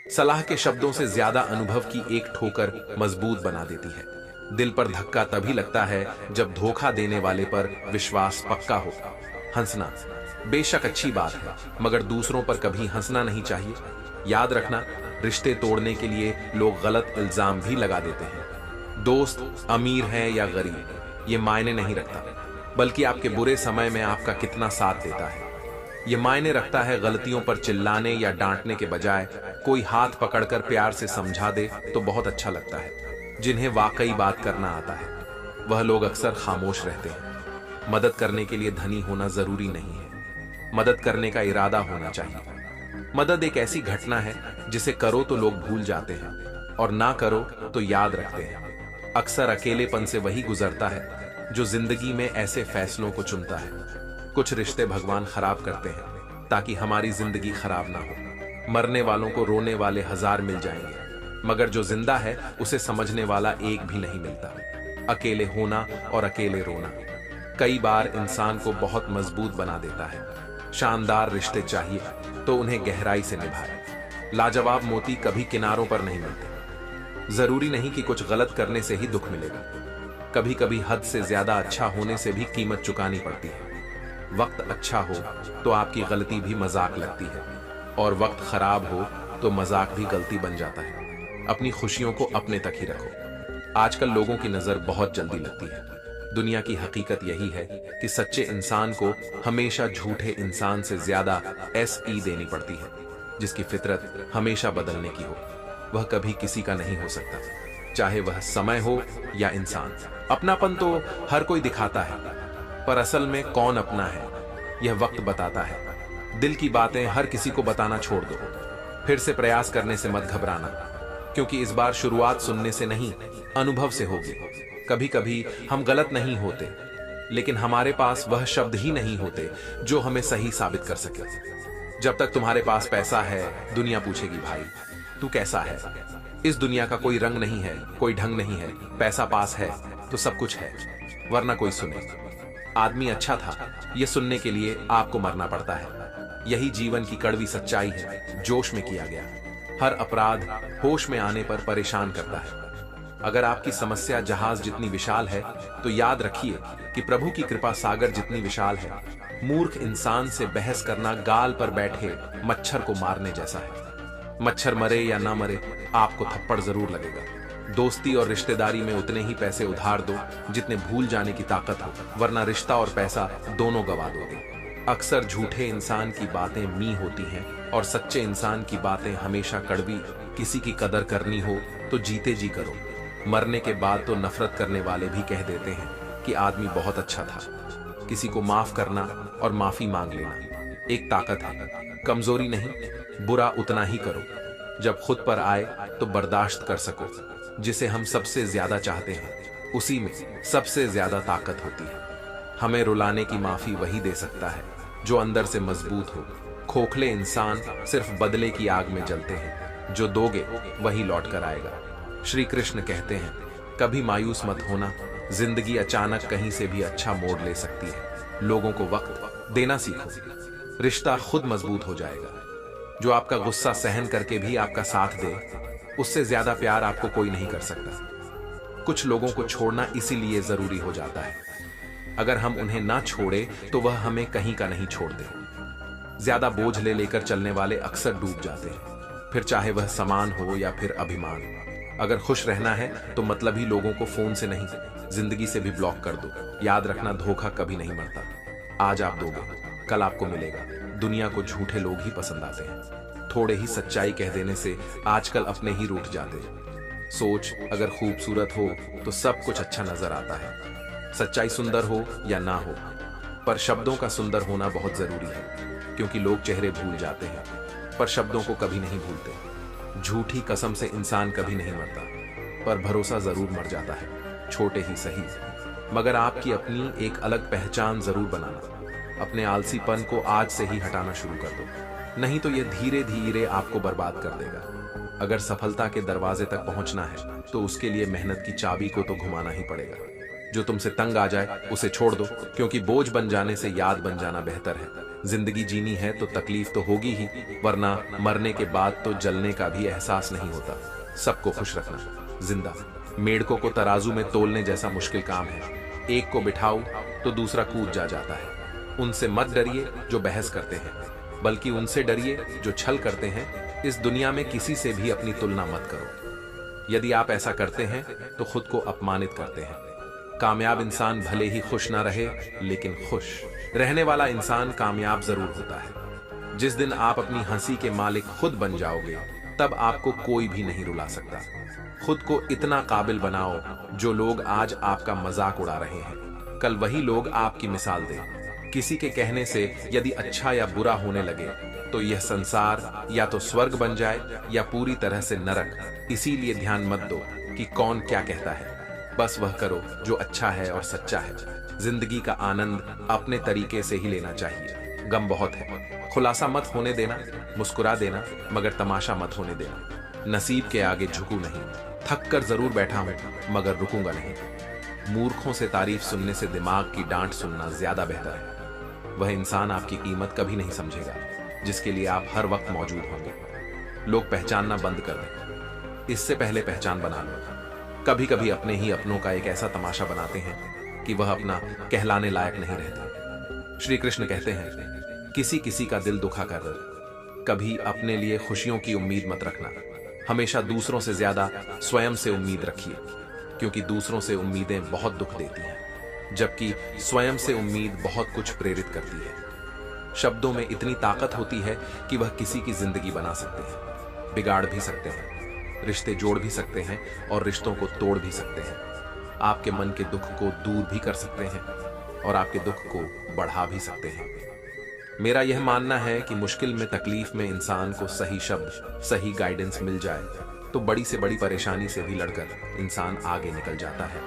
सलाह के शब्दों से ज्यादा अनुभव की एक ठोकर मजबूत बना देती है। दिल पर धक्का तभी लगता है जब धोखा देने वाले पर विश्वास पक्का हो। हंसना बेशक अच्छी बात है, मगर दूसरों पर कभी हंसना नहीं चाहिए। याद रखना, रिश्ते तोड़ने के लिए लोग गलत इल्जाम भी लगा देते हैं। दोस्त अमीर है या गरीब ये मायने नहीं रखता, बल्कि आपके बुरे समय में आपका कितना साथ देता है। ये मायने रखता है गलतियों पर चिल्लाने या डांटने के बजाय कोई हाथ पकड़कर प्यार से समझा दे तो बहुत अच्छा लगता है। जिन्हें वाकई बात करना आता है वह लोग अक्सर खामोश रहते हैं। मदद करने के लिए धनी होना जरूरी नहीं है, मदद करने का इरादा होना चाहिए। मदद एक ऐसी घटना है जिसे करो तो लोग भूल जाते हैं और ना करो तो याद रखते हैं। अक्सर अकेलेपन से वही गुजरता है जो जिंदगी में ऐसे फैसलों को चुनता है। कुछ रिश्ते भगवान खराब करते हैं ताकि हमारी जिंदगी खराब ना हो। मरने वालों को रोने वाले हजार मिल जाएंगे, मगर जो जिंदा है उसे समझने वाला एक भी नहीं मिलता। अकेले होना और अकेले रोना कई बार इंसान को बहुत मजबूत बना देता है। शानदार रिश्ते चाहिए तो उन्हें गहराई से निभाएं। लाजवाब मोती कभी किनारों पर नहीं मिलते। जरूरी नहीं कि कुछ गलत करने से ही दुख मिलेगा। कभी कभी हद से ज्यादा अच्छा होने से भी कीमत चुकानी पड़ती है। वक्त अच्छा हो तो आपकी गलती भी मजाक लगती है, और वक्त खराब हो तो मजाक भी गलती बन जाता है। अपनी खुशियों को अपने तक ही रखो। आजकल लोगों की नजर बहुत जल्दी लगती है। दुनिया की हकीकत यही है कि सच्चे इंसान को हमेशा झूठे इंसान से ज्यादा एसई देनी पड़ती है। जिसकी फितरत हमेशा बदलने की हो वह कभी किसी का नहीं हो सकता, चाहे वह समय हो या इंसान। अपनापन तो हर कोई दिखाता है, पर असल में कौन अपना है यह वक्त बताता है। दिल की बातें हर किसी को बताना छोड़ दो। फिर से प्रयास करने से मत घबराना, क्योंकि इस बार शुरुआत सुनने से नहीं अनुभव से होगी। कभी कभी हम गलत नहीं होते, लेकिन हमारे पास वह शब्द ही नहीं होते जो हमें सही साबित कर सके। जब तक तुम्हारे पास पैसा है दुनिया पूछेगी भाई तू कैसा है। इस दुनिया का कोई रंग नहीं है, कोई ढंग नहीं है। पैसा पास है तो सब कुछ है, वरना कोई सुने। आदमी अच्छा था यह सुनने के लिए आपको मरना पड़ता है। यही जीवन की कड़वी सच्चाई है। जोश में किया गया हर अपराध होश में आने पर परेशान करता है। अगर आपकी समस्या जहाज जितनी विशाल है तो याद रखिए कि प्रभु की कृपा सागर जितनी विशाल है। मूर्ख इंसान से बहस करना गाल पर बैठे मच्छर को मारने जैसा है। मच्छर मरे या ना मरे आपको थप्पड़ जरूर लगेगा। दोस्ती और रिश्तेदारी में उतने ही पैसे उधार दो जितने भूल जाने की ताकत हो, वरना रिश्ता और पैसा दोनों गवा दोगे। अक्सर झूठे इंसान की बातें मी होती हैं और सच्चे इंसान की बातें हमेशा कड़वी। किसी की कदर करनी हो तो जीते जी करो। मरने के बाद तो नफरत करने वाले भी कह देते हैं कि आदमी बहुत अच्छा था। किसी को माफ करना और माफी मांग लेना एक ताकत है, कमजोरी नहीं। बुरा उतना ही करो जब खुद पर आए तो बर्दाश्त कर सको। जिसे हम सबसे ज्यादा चाहते हैं उसी में सबसे ज्यादा ताकत होती है। हमें रुलाने की माफी वही दे सकता है जो अंदर से मजबूत हो। खोखले इंसान सिर्फ बदले की आग में जलते हैं, जो दोगे वही लौट कर आएगा। श्री कृष्ण कहते हैं कभी मायूस मत होना, जिंदगी अचानक कहीं से भी अच्छा मोड़ ले सकती है। लोगों को वक्त देना सीखो, रिश्ता खुद मजबूत हो जाएगा। जो आपका गुस्सा सहन करके भी आपका साथ दे, उससे ज्यादा प्यार आपको कोई नहीं कर सकता। कुछ लोगों को छोड़ना इसीलिए जरूरी हो जाता है। अगर हम उन्हें ना छोड़े तो वह हमें कहीं का नहीं छोड़ते। ज्यादा बोझ ले लेकर चलने वाले अक्सर डूब जाते हैं, फिर चाहे वह सामान हो या फिर अभिमान। अगर खुश रहना है तो मतलब ही लोगों को फोन से नहीं जिंदगी से भी ब्लॉक कर दो। याद रखना, धोखा कभी नहीं मरता। आज आप दोगे कल आपको मिलेगा। दुनिया को झूठे लोग ही पसंद आते हैं। थोड़े ही सच्चाई कह देने से आजकल अपने ही रूठ जाते हैं। सोच अगर खूबसूरत हो तो सब कुछ अच्छा नजर आता है। सच्चाई सुंदर हो या ना हो, पर शब्दों का सुंदर होना बहुत जरूरी है, क्योंकि लोग चेहरे भूल जाते हैं पर शब्दों को कभी नहीं भूलते। झूठी कसम से इंसान कभी नहीं मरता, पर भरोसा जरूर मर जाता है। छोटे ही सही, मगर आपकी अपनी एक अलग पहचान जरूर बनाना। अपने आलसीपन को आज से ही हटाना शुरू कर दो, नहीं तो यह धीरे धीरे आपको बर्बाद कर देगा। अगर सफलता के दरवाजे तक पहुंचना है तो उसके लिए मेहनत की चाबी को तो घुमाना ही पड़ेगा। जो तुमसे तंग आ जाए उसे छोड़ दो, क्योंकि बोझ बन जाने से याद बन जाना बेहतर है। जिंदगी जीनी है तो तकलीफ तो होगी ही, वरना मरने के बाद तो जलने का भी एहसास नहीं होता। सबको खुश रखना। जिंदा मेढकों को तराजू में तोलने जैसा मुश्किल काम है। एक को बिठाओ तो दूसरा कूद जाता है। उनसे मत डरिए जो बहस करते हैं, बल्कि उनसे डरिए जो छल करते हैं। इस दुनिया में किसी से भी अपनी तुलना मत करो। यदि आप ऐसा करते हैं तो खुद को अपमानित करते हैं। कामयाब इंसान भले ही खुश ना रहे, लेकिन खुश रहने वाला इंसान कामयाब जरूर होता है। जिस दिन आप अपनी हंसी के मालिक खुद बन जाओगे, तब आपको कोई भी नहीं रुला सकता। खुद को इतना काबिल बनाओ, जो लोग आज आपका मजाक उड़ा रहे हैं, कल वही लोग आपकी मिसाल दें। किसी के कहने से यदि अच्छा या बुरा होने लगे, तो यह संसार या तो स्वर्ग बन जाए या पूरी तरह से नरक। इसीलिए ध्यान मत दो कि कौन क्या कहता है, बस वह करो जो अच्छा है और सच्चा है। जिंदगी का आनंद अपने तरीके से ही लेना चाहिए। गम बहुत है, खुलासा मत होने देना। मुस्कुरा देना, मगर तमाशा मत होने देना। नसीब के आगे झुकू नहीं। थक कर जरूर बैठा हूं, मगर रुकूंगा नहीं। मूर्खों से तारीफ सुनने से दिमाग की डांट सुनना ज्यादा बेहतर है। वह इंसान आपकी कीमत कभी नहीं समझेगा जिसके लिए आप हर वक्त मौजूद होंगे। लोग पहचानना बंद कर दें, इससे पहले पहचान बना लो। कभी कभी अपने ही अपनों का एक ऐसा तमाशा बनाते हैं कि वह अपना कहलाने लायक नहीं रहते। श्री कृष्ण कहते हैं, किसी किसी का दिल दुखा कर। कभी अपने लिए खुशियों की उम्मीद मत रखना। हमेशा दूसरों से ज्यादा स्वयं से उम्मीद रखिए, क्योंकि दूसरों से उम्मीदें बहुत दुख देती हैं, जबकि स्वयं से उम्मीद बहुत कुछ प्रेरित करती है। शब्दों में इतनी ताकत होती है कि वह किसी की जिंदगी बना सकते हैं, बिगाड़ भी सकते हैं, रिश्ते जोड़ भी सकते हैं और रिश्तों को तोड़ भी सकते हैं। आपके मन के दुख को दूर भी कर सकते हैं और आपके दुख को बढ़ा भी सकते हैं। मेरा यह मानना है कि मुश्किल में, तकलीफ में इंसान को सही शब्द, सही गाइडेंस मिल जाए तो बड़ी से बड़ी परेशानी से भी लड़कर इंसान आगे निकल जाता है।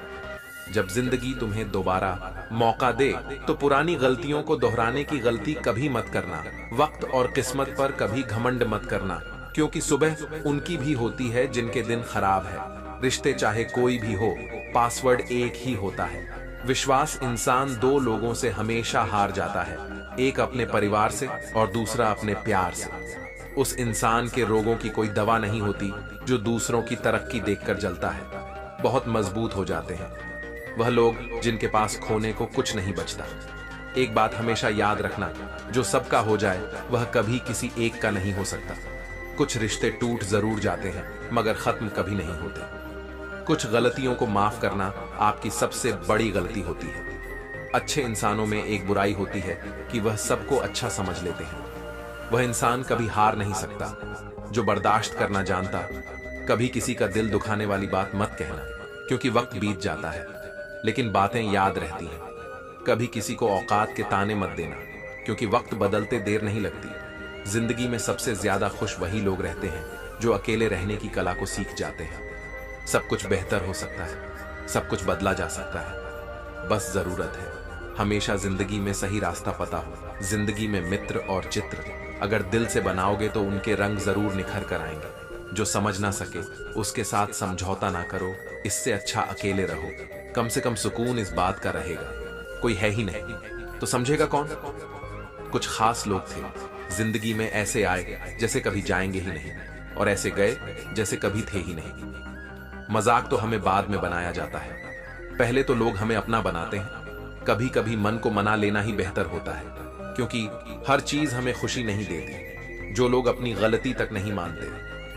जब जिंदगी तुम्हें दोबारा मौका दे तो पुरानी गलतियों को दोहराने की गलती कभी मत करना। वक्त और किस्मत पर कभी घमंड मत करना, क्योंकि सुबह उनकी भी होती है जिनके दिन खराब है। रिश्ते चाहे कोई भी हो, पासवर्ड एक ही होता है। विश्वास इंसान दो लोगों से हमेशा हार जाता है, एक अपने परिवार से और दूसरा अपने प्यार से। उस इंसान के रोगों की कोई दवा नहीं होती जो दूसरों की तरक्की देखकर जलता है। बहुत मजबूत हो जाते हैं वह लोग जिनके पास खोने को कुछ नहीं बचता। एक बात हमेशा याद रखना, जो सबका हो जाए वह कभी किसी एक का नहीं हो सकता। कुछ रिश्ते टूट जरूर जाते हैं, मगर खत्म कभी नहीं होते। कुछ गलतियों को माफ करना आपकी सबसे बड़ी गलती होती है। अच्छे इंसानों में एक बुराई होती है कि वह सबको अच्छा समझ लेते हैं। वह इंसान कभी हार नहीं सकता जो बर्दाश्त करना जानता। कभी किसी का दिल दुखाने वाली बात मत कहना, क्योंकि वक्त बीत जाता है लेकिन बातें याद रहती हैं। कभी किसी को औकात के ताने मत देना, क्योंकि वक्त बदलते देर नहीं लगती। जिंदगी में सबसे ज्यादा खुश वही लोग रहते हैं जो अकेले रहने की कला को सीख जाते हैं। सब कुछ बेहतर हो सकता है, सब कुछ बदला जा सकता है, बस जरूरत है हमेशा जिंदगी में सही रास्ता पता हो। जिंदगी में मित्र और चित्र अगर दिल से बनाओगे तो उनके रंग जरूर निखर कर आएंगे। जो समझ ना सके उसके साथ समझौता ना करो, इससे अच्छा अकेले रहो। कम से कम सुकून इस बात का रहेगा कोई है ही नहीं तो समझेगा कौन। कुछ खास लोग थे, जिंदगी में ऐसे आए जैसे कभी जाएंगे ही नहीं, और ऐसे गए जैसे कभी थे ही नहीं। मजाक तो हमें बाद में बनाया जाता है, पहले तो लोग हमें अपना बनाते हैं। कभी कभी मन को मना लेना ही बेहतर होता है, क्योंकि हर चीज हमें खुशी नहीं देती। जो लोग अपनी गलती तक नहीं मानते,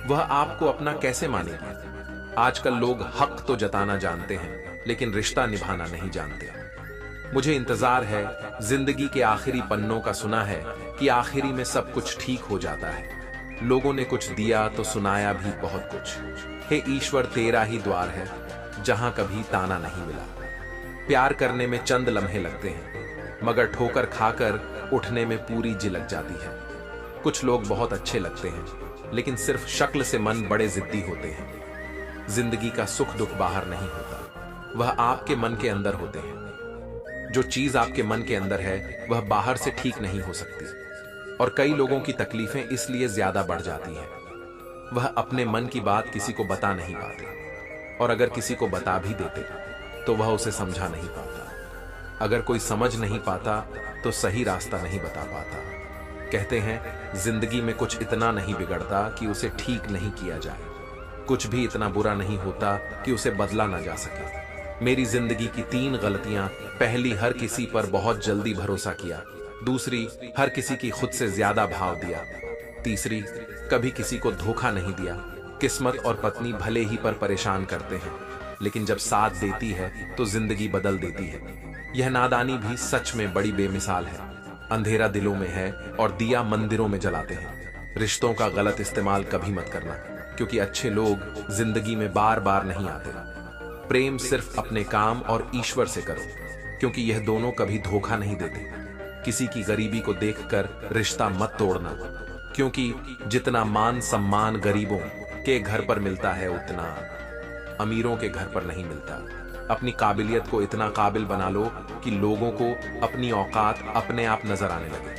वह आपको अपना कैसे मानेंगे। आजकल लोग हक तो जताना जानते हैं, लेकिन रिश्ता निभाना नहीं जानते। मुझे इंतजार है जिंदगी के आखिरी पन्नों का। सुना है कि आखिरी में सब कुछ ठीक हो जाता है। लोगों ने कुछ दिया तो सुनाया भी बहुत कुछ। हे ईश्वर, तेरा ही द्वार है जहां कभी ताना नहीं मिला। प्यार करने में चंद लम्हे लगते हैं, मगर ठोकर खाकर उठने में पूरी जी लग जाती है। कुछ लोग बहुत अच्छे लगते हैं, लेकिन सिर्फ शक्ल से मन बड़े जिद्दी होते हैं। जिंदगी का सुख दुख बाहर नहीं होता, वह आपके मन के अंदर होते हैं। जो चीज आपके मन के अंदर है वह बाहर से ठीक नहीं हो सकती, और कई लोगों की तकलीफें इसलिए ज्यादा बढ़ जाती हैं। वह अपने मन की बात किसी को बता नहीं पाते, और अगर किसी को बता भी देते तो वह उसे समझा नहीं पाता। अगर कोई समझ नहीं पाता तो सही रास्ता नहीं बता पाता। कहते हैं जिंदगी में कुछ इतना नहीं बिगड़ता कि उसे ठीक नहीं किया जाए, कुछ भी इतना बुरा नहीं होता कि उसे बदला ना जा सके। मेरी जिंदगी की 3 गलतियां: पहली, हर किसी पर बहुत जल्दी भरोसा किया। दूसरी, हर किसी की खुद से ज्यादा भाव दिया। तीसरी, कभी किसी को धोखा नहीं दिया। किस्मत और पत्नी भले ही पर परेशान करते हैं, लेकिन जब साथ देती है तो जिंदगी बदल देती है। यह नादानी भी सच में बड़ी बेमिसाल है। अंधेरा दिलों में है और दिया मंदिरों में जलाते हैं। रिश्तों का गलत इस्तेमाल कभी मत करना, क्योंकि अच्छे लोग जिंदगी में बार बार नहीं आते। प्रेम सिर्फ अपने काम और ईश्वर से करो, क्योंकि यह दोनों कभी धोखा नहीं देते। किसी की गरीबी को देखकर रिश्ता मत तोड़ना, क्योंकि जितना मान सम्मान गरीबों के घर पर मिलता है, उतना अमीरों के घर पर नहीं मिलता। अपनी काबिलियत को इतना काबिल बना लो कि लोगों को अपनी औकात अपने आप नजर आने लगे।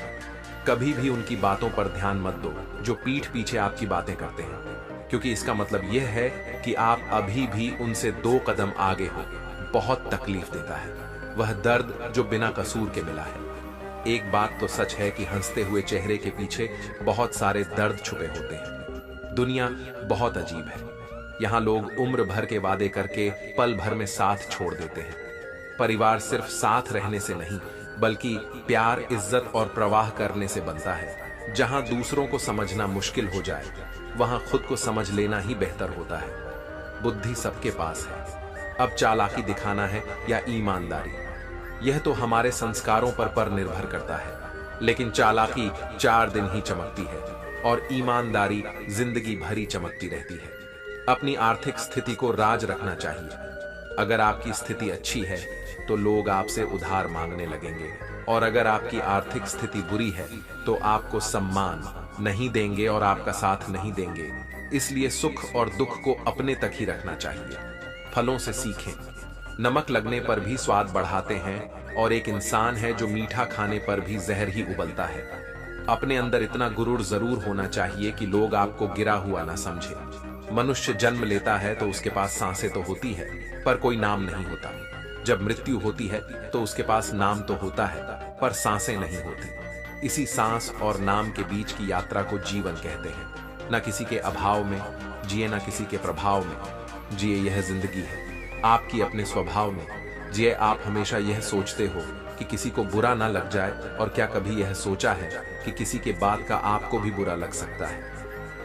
कभी भी उनकी बातों पर ध्यान मत दो जो पीठ पीछे आपकी बातें करते हैं, क्योंकि इसका मतलब यह है कि आप अभी भी उनसे 2 कदम आगे हो। बहुत तकलीफ देता है वह दर्द जो बिना कसूर के मिला है। एक बात तो सच है कि हंसते हुए चेहरे के पीछे बहुत सारे दर्द छुपे होते हैं। दुनिया बहुत अजीब है। यहाँ लोग उम्र भर के वादे करके पल भर में साथ छोड़ देते हैं। परिवार सिर्फ साथ रहने से नहीं, बल्कि प्यार, इज्जत और प्रवाह करने से बनता है। जहाँ दूसरों को समझना मुश्किल हो जाए, वहाँ खुद को समझ लेना ही बेहतर होता है। बुद्धि सबके पास है, अब चालाकी दिखाना है या ईमानदारी, यह तो हमारे संस्कारों पर निर्भर करता है। लेकिन चालाकी 4 दिन ही चमकती है और ईमानदारी जिंदगी भरी चमकती रहती है। अपनी आर्थिक स्थिति को राज रखना चाहिए। अगर आपकी स्थिति अच्छी है तो लोग आपसे उधार मांगने लगेंगे, और अगर आपकी आर्थिक स्थिति बुरी है तो आपको सम्मान नहीं देंगे और आपका साथ नहीं देंगे। इसलिए सुख और दुख को अपने तक ही रखना चाहिए। फलों से सीखें, नमक लगने पर भी स्वाद बढ़ाते हैं, और एक इंसान है जो मीठा खाने पर भी जहर ही उबलता है। अपने अंदर इतना गुरूर जरूर होना चाहिए कि लोग आपको गिरा हुआ ना समझे। मनुष्य जन्म लेता है तो उसके पास सांसें तो होती है, पर कोई नाम नहीं होता। जब मृत्यु होती है तो उसके पास नाम तो होता है, पर सांसें नहीं होती। इसी सांस और नाम के बीच की यात्रा को जीवन कहते हैं। न किसी के अभाव में जिए, न किसी के प्रभाव में जिए, यह जिंदगी है। आपकी अपने स्वभाव में जिए। आप हमेशा यह सोचते हो कि किसी को बुरा ना लग जाए, और क्या कभी यह सोचा है कि किसी के बात का आपको भी बुरा लग सकता है?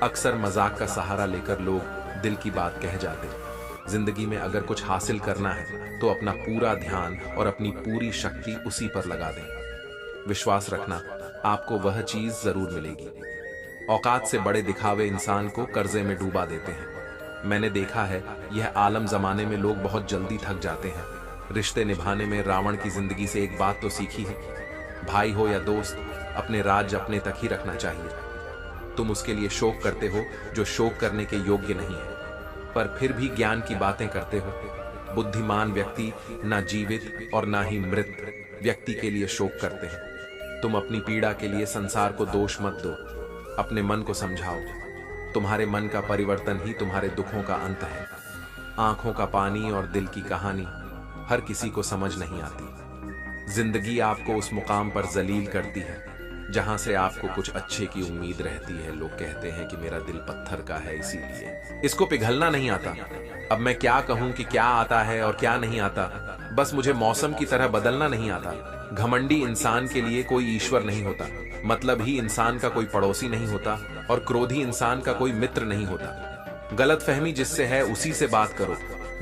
अक्सर मजाक का सहारा लेकर लोग दिल की बात कह जाते हैं। जिंदगी में अगर कुछ हासिल करना है तो अपना पूरा ध्यान और अपनी पूरी शक्ति उसी पर लगा दें। विश्वास रखना, आपको वह चीज जरूर मिलेगी। औकात से बड़े दिखावे इंसान को कर्जे में डूबा देते हैं। मैंने देखा है, यह आलम जमाने में लोग बहुत जल्दी थक जाते हैं। रिश्ते निभाने में रावण की जिंदगी से एक बात तो सीखी है, भाई हो या दोस्त, अपने राज अपने तक ही रखना चाहिए। तुम उसके लिए शोक करते हो जो शोक करने के योग्य नहीं है, पर फिर भी ज्ञान की बातें करते हो। बुद्धिमान व्यक्ति ना जीवित और ना ही मृत व्यक्ति के लिए शोक करते हैं। तुम अपनी पीड़ा के लिए संसार को दोष मत दो, अपने मन को समझाओ। तुम्हारे मन का परिवर्तन ही तुम्हारे दुखों का अंत है। आंखों का पानी और दिल की कहानी हर किसी को समझ नहीं आती। जिंदगी आपको उस मुकाम पर जलील करती है जहां से आपको कुछ अच्छे की उम्मीद रहती है। लोग कहते हैं कि मेरा दिल पत्थर का है, इसीलिए इसको पिघलना नहीं आता। अब मैं क्या कहूं कि क्या आता है और क्या नहीं आता, बस मुझे मौसम की तरह बदलना नहीं आता। घमंडी इंसान के लिए कोई ईश्वर नहीं होता, मतलब ही इंसान का कोई पड़ोसी नहीं होता, और क्रोधी इंसान का कोई मित्र नहीं होता। गलतफहमी जिससे है उसी से बात करो।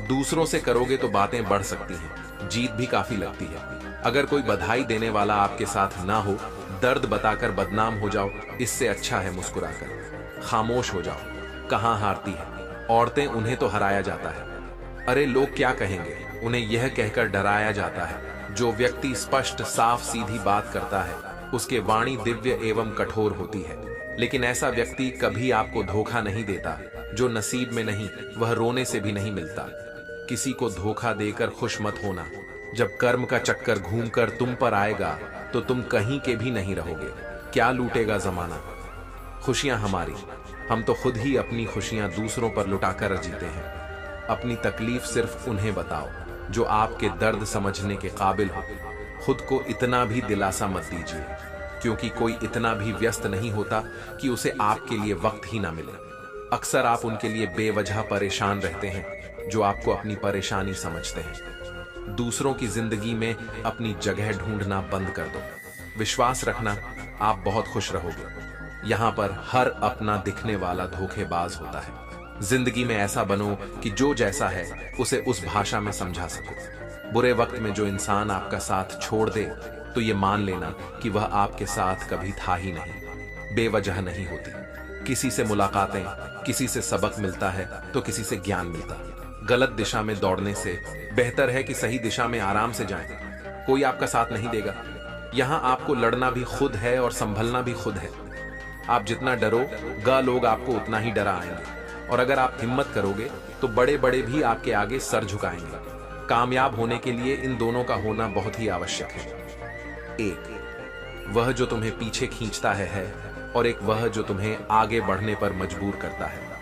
दूसरों से करोगे तो बातें बढ़ सकती हैं, जीत भी काफी लगती है। अगर कोई बधाई देने वाला आपके साथ ना हो, दर्द बताकर बदनाम हो जाओ, इससे अच्छा है मुस्कुराकर खामोश हो जाओ। कहां हारती है औरतें, उन्हें तो हराया जाता है। अरे लोग क्या कहेंगे, उन्हें यह कहकर डराया जाता है। जो व्यक्ति स्पष्ट साफ सीधी बात करता है उसके वाणी दिव्य एवं कठोर होती है, लेकिन ऐसा व्यक्ति कभी आपको धोखा नहीं देता। जो नसीब में नहीं वह रोने से भी नहीं मिलता। किसी को धोखा देकर खुश मत होना। जब कर्म का चक्कर घूमकर तुम पर आएगा तो तुम कहीं के भी नहीं रहोगे। क्या लूटेगा जमाना खुशियां हमारी, हम तो खुद ही अपनी खुशियां दूसरों पर लुटाकर जीते हैं। अपनी तकलीफ सिर्फ उन्हें बताओ जो आपके दर्द समझने के काबिल हो। खुद को इतना भी दिलासा मत दीजिए, क्योंकि कोई इतना भी व्यस्त नहीं होता कि उसे आपके लिए वक्त ही ना मिले। अक्सर आप उनके लिए बेवजह परेशान रहते हैं जो आपको अपनी परेशानी समझते हैं। दूसरों की जिंदगी में अपनी जगह ढूंढना बंद कर दो। विश्वास रखना, आप बहुत खुश रहोगे। यहाँ पर हर अपना दिखने वाला धोखेबाज होता है। जिंदगी में ऐसा बनो कि जो जैसा है उसे उस भाषा में समझा सको। बुरे वक्त में जो इंसान आपका साथ छोड़ दे तो ये मान लेना कि वह आपके साथ कभी था ही नहीं। बेवजह नहीं होती। किसी से मुलाकातें, किसी से सबक मिलता है तो किसी से ज्ञान मिलता है। गलत दिशा में दौड़ने से बेहतर है कि सही दिशा में आराम से जाएं। कोई आपका साथ नहीं देगा। यहाँ आपको लड़ना भी खुद है और संभलना भी खुद है। आप जितना डरोगे लोग आपको उतना ही डरा आएंगे, और अगर आप हिम्मत करोगे तो बड़े बड़े भी आपके आगे सर झुकाएंगे। कामयाब होने के लिए इन दोनों का होना बहुत ही आवश्यक है। एक वह जो तुम्हें पीछे खींचता है और एक वह जो तुम्हें आगे बढ़ने पर मजबूर करता है।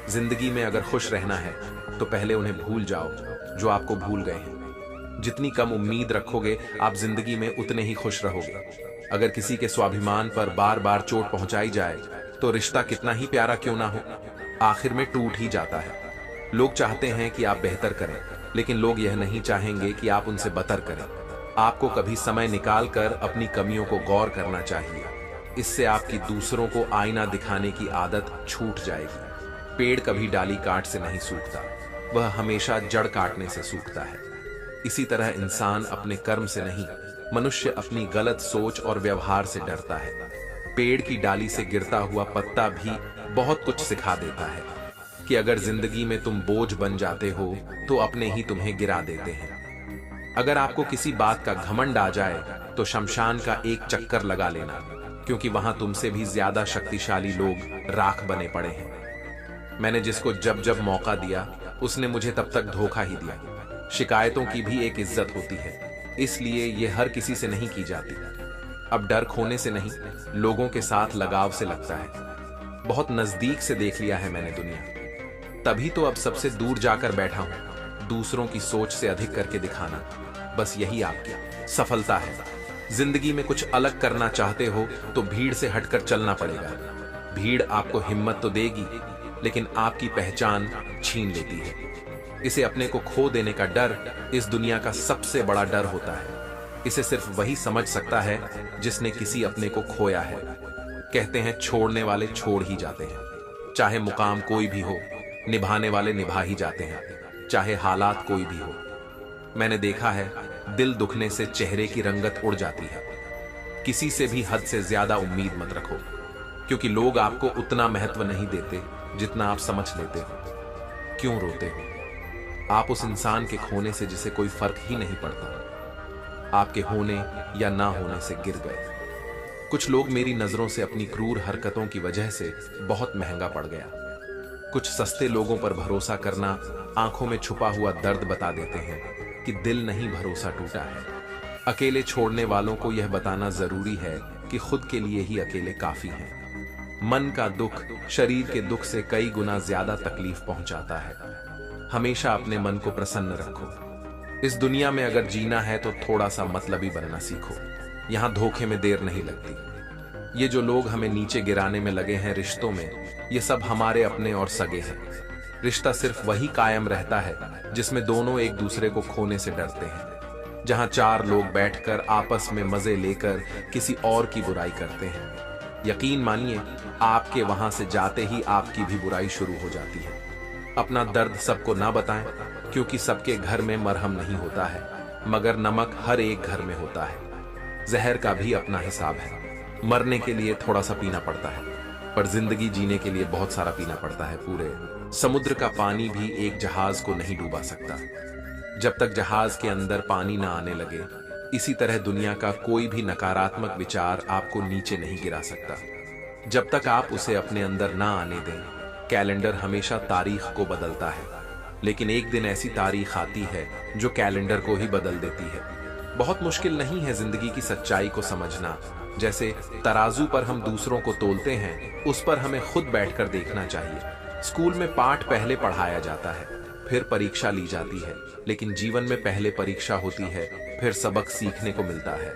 जिंदगी में अगर खुश रहना है तो पहले उन्हें भूल जाओ जो आपको भूल गए हैं। जितनी कम उम्मीद रखोगे आप जिंदगी में उतने ही खुश रहोगे। अगर किसी के स्वाभिमान पर बार बार चोट पहुंचाई जाए तो रिश्ता कितना ही प्यारा क्यों ना हो, आखिर में टूट ही जाता है। लोग चाहते हैं कि आप बेहतर करें, लेकिन लोग यह नहीं चाहेंगे कि आप उनसे बदतर करें। आपको कभी समय निकाल कर अपनी कमियों को गौर करना चाहिए। इससे आपकी दूसरों को आईना दिखाने की आदत छूट जाएगी। पेड़ कभी डाली काट से नहीं सूखता, वह हमेशा जड़ काटने से सूखता है। इसी तरह इंसान अपने कर्म से नहीं, मनुष्य अपनी गलत सोच और व्यवहार से डरता है। पेड़ की डाली से गिरता हुआ पत्ता भी बहुत कुछ सिखा देता है कि अगर जिंदगी में तुम बोझ बन जाते हो तो अपने ही तुम्हें गिरा देते हैं। अगर आपको किसी बात का घमंड आ जाए तो शमशान का एक चक्कर लगा लेना, क्योंकि वहां तुमसे भी ज्यादा शक्तिशाली लोग राख बने पड़े हैं। मैंने जिसको जब जब मौका दिया उसने मुझे तब तक धोखा ही दिया। शिकायतों की भी एक इज्जत होती है, इसलिए ये हर किसी से नहीं की जाती। अब डर खोने से नहीं, लोगों के साथ लगाव से लगता है। बहुत नजदीक से देख लिया है मैंने दुनिया, तभी तो अब सबसे दूर जाकर बैठा हूं। दूसरों की सोच से अधिक करके दिखाना, बस यही आपकी सफलता है। जिंदगी में कुछ अलग करना चाहते हो तो भीड़ से हटकर चलना पड़ेगा। भीड़ आपको हिम्मत तो देगी, लेकिन आपकी पहचान छीन लेती है। इसे अपने को खो देने का डर इस दुनिया का सबसे बड़ा डर होता है। इसे सिर्फ वही समझ सकता है जिसने किसी अपने को खोया है। कहते हैं छोड़ने वाले छोड़ ही जाते हैं। चाहे मुकाम कोई भी हो, निभाने वाले निभा ही जाते हैं, चाहे हालात कोई भी हो। मैंने देखा है, दिल दुखने से चेहरे की रंगत उड़ जाती है। किसी से भी हद से ज्यादा उम्मीद मत रखो, क्योंकि लोग आपको उतना महत्व नहीं देते जितना आप समझ लेते हो। क्यों रोते हो? आप उस इंसान के खोने से जिसे कोई फर्क ही नहीं पड़ता। आपके होने या ना होने से गिर गए। कुछ लोग मेरी नजरों से अपनी क्रूर हरकतों की वजह से बहुत महंगा पड़ गया। कुछ सस्ते लोगों पर भरोसा करना आंखों में छुपा हुआ दर्द बता देते हैं कि दिल नहीं, भरोसा टूटा है। अकेले छोड़ने वालों को यह बताना जरूरी है कि खुद के लिए ही अकेले काफी हैं। मन का दुख शरीर के दुख से कई गुना ज्यादा तकलीफ पहुंचाता है। हमेशा अपने मन को प्रसन्न रखो। इस दुनिया में अगर जीना है तो थोड़ा सा मतलबी बनना सीखो। यहाँ धोखे में देर नहीं लगती। ये जो लोग हमें नीचे गिराने में लगे हैं रिश्तों में, ये सब हमारे अपने और सगे हैं। रिश्ता सिर्फ वही कायम रहता है जिसमें दोनों एक दूसरे को खोने से डरते हैं। जहाँ चार लोग बैठकर आपस में मजे लेकर किसी और की बुराई करते हैं। यकीन मानिए, आपके वहां से जाते ही आपकी भी बुराई शुरू हो जाती है। अपना दर्द सबको ना बताएं, क्योंकि सबके घर में मरहम नहीं होता है, मगर नमक हर एक घर में होता है। जहर का भी अपना हिसाब है। मरने के लिए थोड़ा सा पीना पड़ता है, पर जिंदगी जीने के लिए बहुत सारा पीना पड़ता है। पूरे समुद्र का पानी भी एक जहाज को नहीं डूबा सकता जब तक जहाज के अंदर पानी ना आने लगे। इसी तरह दुनिया का कोई भी नकारात्मक विचार आपको नीचे नहीं गिरा सकता जब तक आप उसे अपने अंदर ना आने दें। कैलेंडर हमेशा तारीख को बदलता है, लेकिन एक दिन ऐसी तारीख आती है जो कैलेंडर को ही बदल देती है। बहुत मुश्किल नहीं है जिंदगी की सच्चाई को समझना। जैसे तराजू पर हम दूसरों को तोलते हैं, उस पर हमें खुद बैठकर देखना चाहिए। स्कूल में पाठ पहले पढ़ाया जाता है, फिर परीक्षा ली जाती है, लेकिन जीवन में पहले परीक्षा होती है, फिर सबक सीखने को मिलता है।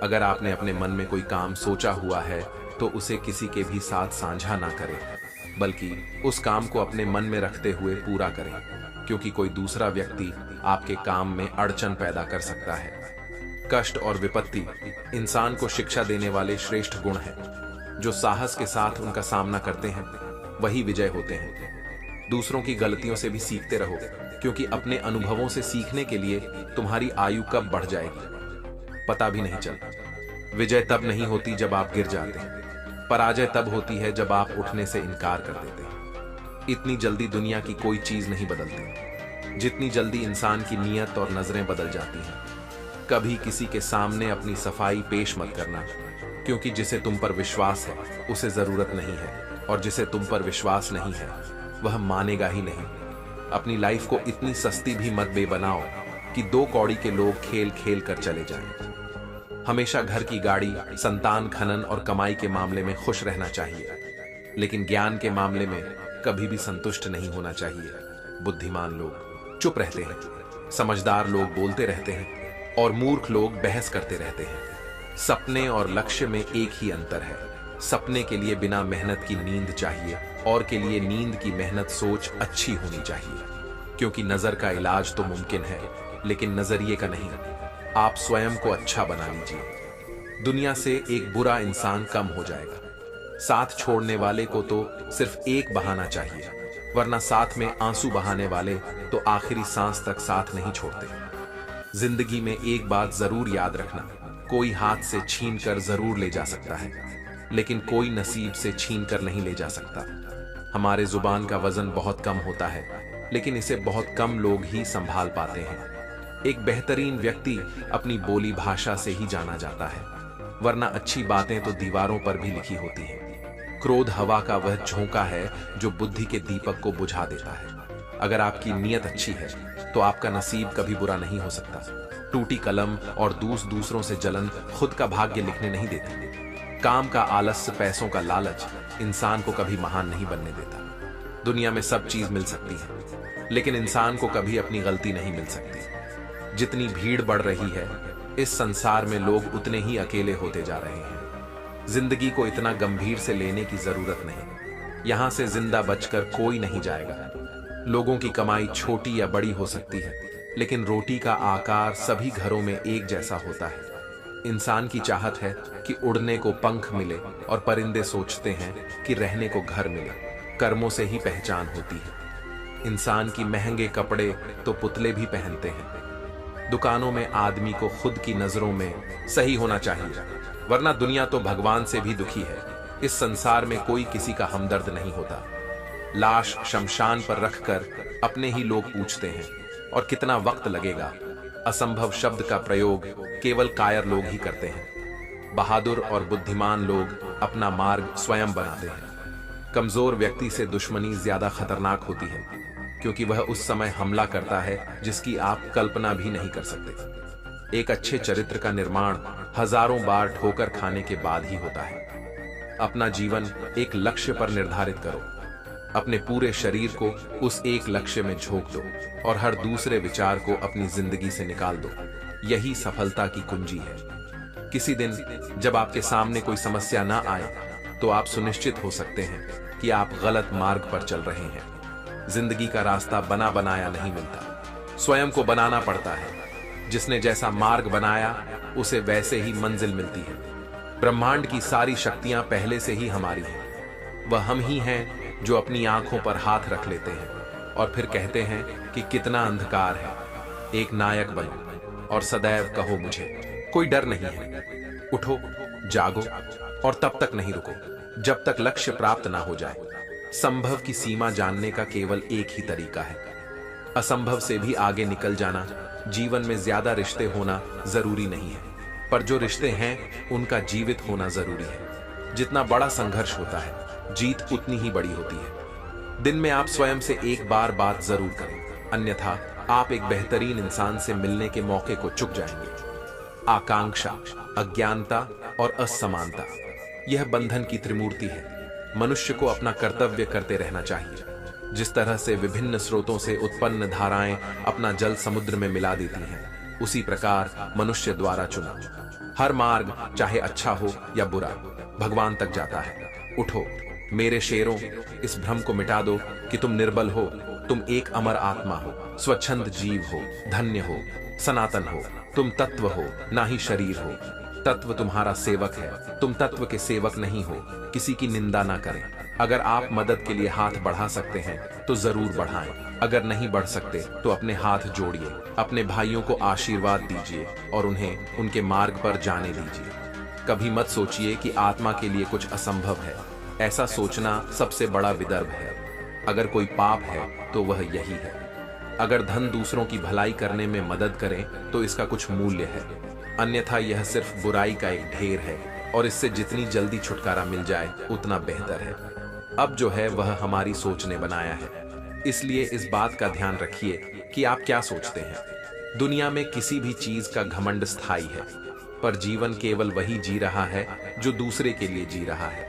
अगर आपने अपने मन में कोई काम सोचा हुआ है तो उसे किसी के भी साथ साझा ना करें, बल्कि उस काम को अपने मन में रखते हुए पूरा करें, क्योंकि कोई दूसरा व्यक्ति आपके काम में अड़चन पैदा कर सकता है। कष्ट और विपत्ति इंसान को शिक्षा देने वाले श्रेष्ठ गुण हैं। जो साहस के साथ उनका सामना करते हैं वही विजय होते हैं। दूसरों की गलतियों से भी सीखते रहो, क्योंकि अपने अनुभवों से सीखने के लिए तुम्हारी आयु कब बढ़ जाएगी पता भी नहीं चलता। विजय तब नहीं होती जब आप गिर जाते हैं, पराजय तब होती है जब आप उठने से इनकार कर देते हैं। इतनी जल्दी दुनिया की कोई चीज नहीं बदलती जितनी जल्दी इंसान की नीयत और नजरें बदल जाती हैं। कभी किसी के सामने अपनी सफाई पेश मत करना, क्योंकि जिसे तुम पर विश्वास है उसे जरूरत नहीं है, और जिसे तुम पर विश्वास नहीं है वह मानेगा ही नहीं। अपनी लाइफ को इतनी सस्ती भी मत बनाओ कि 2 कौड़ी के लोग खेल खेल कर चले जाएं। हमेशा घर की गाड़ी, संतान, खनन और कमाई के मामले में खुश रहना चाहिए, लेकिन ज्ञान के मामले में कभी भी संतुष्ट नहीं होना चाहिए। बुद्धिमान लोग चुप रहते हैं, समझदार लोग बोलते रहते हैं और मूर्ख लोग बहस करते रहते हैं। सपने और लक्ष्य में एक ही अंतर है। सपने के लिए बिना मेहनत की नींद चाहिए, और के लिए नींद की मेहनत सोच अच्छी होनी चाहिए, क्योंकि नजर का इलाज तो मुमकिन है, लेकिन नजरिए का नहीं। आप स्वयं को अच्छा बना लीजिए, दुनिया से एक बुरा इंसान कम हो जाएगा। साथ छोड़ने वाले को तो सिर्फ एक बहाना चाहिए, वरना साथ में आंसू बहाने वाले तो आखिरी सांस तक साथ नहीं छोड़ते। जिंदगी में एक बात जरूर याद रखना, कोई हाथ से छीन कर जरूर ले जा सकता है, लेकिन कोई नसीब से छीन कर नहीं ले जा सकता। हमारे जुबान का वजन बहुत कम होता है, लेकिन इसे बहुत कम लोग ही संभाल पाते हैं। एक बेहतरीन व्यक्ति अपनी बोली भाषा से ही जाना जाता है, वरना अच्छी बातें तो दीवारों पर भी लिखी होती हैं। क्रोध हवा का वह झोंका है जो बुद्धि के दीपक को बुझा देता है। अगर आपकी नीयत अच्छी है तो आपका नसीब कभी बुरा नहीं हो सकता। टूटी कलम और दूसरों से जलन खुद का भाग्य लिखने नहीं देती। काम का आलस्य, पैसों का लालच इंसान को कभी महान नहीं बनने देता। दुनिया में सब चीज मिल सकती है, लेकिन इंसान को कभी अपनी गलती नहीं मिल सकती। जितनी भीड़ बढ़ रही है इस संसार में, लोग उतने ही अकेले होते जा रहे हैं। जिंदगी को इतना गंभीर से लेने की जरूरत नहीं। यहां से जिंदा बचकर कोई नहीं जाएगा। लोगों की कमाई छोटी या बड़ी हो सकती है, लेकिन रोटी का आकार सभी घरों में एक जैसा होता है। इंसान की चाहत है कि उड़ने को पंख मिले, और परिंदे सोचते हैं कि रहने को घर मिले। कर्मों से ही पहचान होती है। इंसान की महंगे कपड़े तो पुतले भी पहनते हैं। दुकानों में आदमी को खुद की नजरों में सही होना चाहिए, वरना दुनिया तो भगवान से भी दुखी है। इस संसार में कोई किसी का हमदर्द नहीं होता। लाश शमशान पर रखकर अपने ही लोग पूछते हैं, और कितना वक्त लगेगा। असंभव शब्द का प्रयोग केवल कायर लोग ही करते हैं। बहादुर और बुद्धिमान लोग अपना मार्ग स्वयं बनाते हैं। कमजोर व्यक्ति से दुश्मनी ज्यादा खतरनाक होती है, क्योंकि वह उस समय हमला करता है जिसकी आप कल्पना भी नहीं कर सकते। एक अच्छे चरित्र का निर्माण हजारों बार ठोकर खाने के बाद ही होता है। अपना जीवन एक लक्ष्य पर निर्धारित करो। अपने पूरे शरीर को उस एक लक्ष्य में झोंक दो, और हर दूसरे विचार को अपनी जिंदगी से निकाल दो। यही सफलता की कुंजी है। किसी दिन जब आपके सामने कोई समस्या ना आए तो आप सुनिश्चित हो सकते हैं कि आप गलत मार्ग पर चल रहे हैं। जिंदगी का रास्ता बना बनाया नहीं मिलता, स्वयं को बनाना पड़ता है। जिसने जैसा मार्ग बनाया उसे वैसे ही मंजिल मिलती है। ब्रह्मांड की सारी शक्तियां पहले से ही हमारी हैं। वह हम ही हैं जो अपनी आंखों पर हाथ रख लेते हैं और फिर कहते हैं कि कितना अंधकार है। एक नायक बनो और सदैव कहो मुझे कोई डर नहीं है। उठो, जागो, और तब तक नहीं रुको जब तक लक्ष्य प्राप्त ना हो जाए। संभव की सीमा जानने का केवल एक ही तरीका है, असंभव से भी आगे निकल जाना। जीवन में ज्यादा रिश्ते होना जरूरी नहीं है, पर जो रिश्ते हैं उनका जीवित होना जरूरी है। जितना बड़ा संघर्ष होता है, जीत उतनी ही बड़ी होती है। दिन में आप स्वयं से एक बार बात जरूर करें, अन्यथा आप एक बेहतरीन इंसान से मिलने के मौके को चूक जाएंगे। आकांक्षा, अज्ञानता और असमानता, यह बंधन की त्रिमूर्ति है। मनुष्य को अपना कर्तव्य करते रहना चाहिए। जिस तरह से विभिन्न स्रोतों से उत्पन्न धाराएं अपना जल समुद्र में मिला देती हैं, उसी प्रकार मनुष्य द्वारा चुना हर मार्ग, चाहे अच्छा हो या बुरा, भगवान तक जाता है। उठो मेरे शेरों, इस भ्रम को मिटा दो कि तुम निर्बल हो। तुम एक अमर आत्मा हो, स्वच्छंद जीव हो, धन्य हो, सनातन हो। तुम तत्व हो, ना ही शरीर हो। तत्व तुम्हारा सेवक है, तुम तत्व के सेवक नहीं हो। किसी की निंदा ना करें। अगर आप मदद के लिए हाथ बढ़ा सकते हैं तो जरूर बढ़ाएं। अगर नहीं बढ़ सकते तो अपने हाथ जोड़िए, अपने भाइयों को आशीर्वाद दीजिए और उन्हें उनके मार्ग पर जाने दीजिए। कभी मत सोचिए कि आत्मा के लिए कुछ असंभव है। ऐसा सोचना सबसे बड़ा विदर्भ है। अगर कोई पाप है तो वह यही है। अगर धन दूसरों की भलाई करने में मदद करें तो इसका कुछ मूल्य है, अन्यथा यह सिर्फ बुराई का एक ढेर है और इससे जितनी जल्दी छुटकारा मिल जाए उतना बेहतर है। अब जो है वह हमारी सोच ने बनाया है, इसलिए इस बात का ध्यान रखिए कि आप क्या सोचते हैं। दुनिया में किसी भी चीज का घमंड स्थायी है, पर जीवन केवल वही जी रहा है जो दूसरे के लिए जी रहा है।